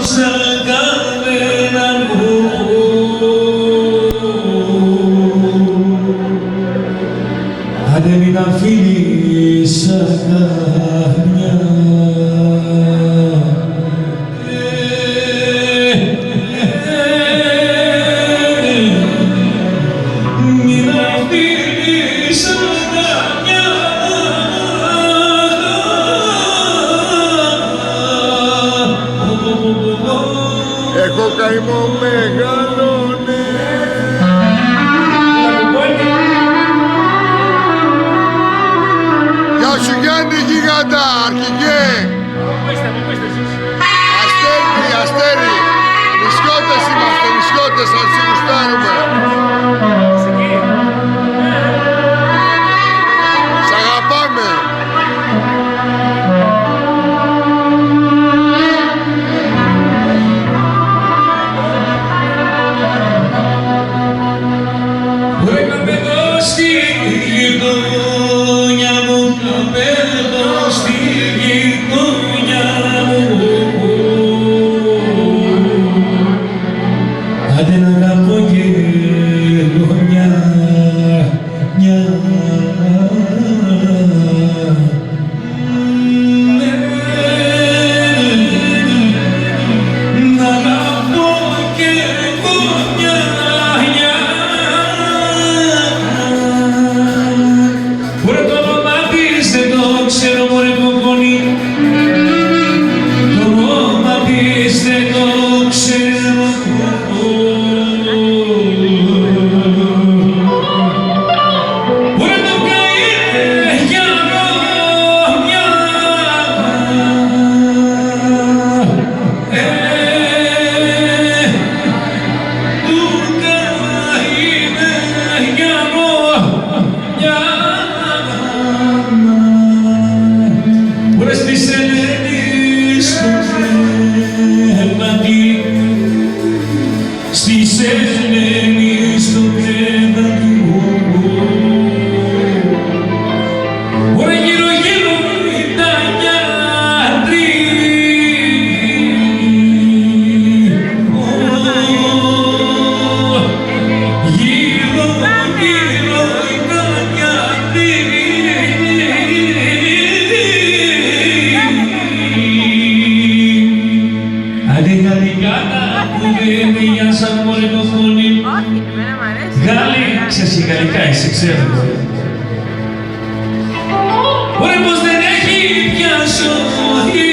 σαν κανέναν αν δεν ήταν φίλοι σαν καμιά. Έχω καημό μεγάλωνε. Γεια σου Γιάννη γίγαντα, αρχηγέ. Αστέρι, αστέρι. Νησιώτες είμαστε, νησιώτες, αν σε γουστάρουμε. Σ' αγαπάμε. Γάλλοι, ξέρεις και γαλλικά, εσύ ξέρω. Ωραία πως δεν έχει πια ζωή.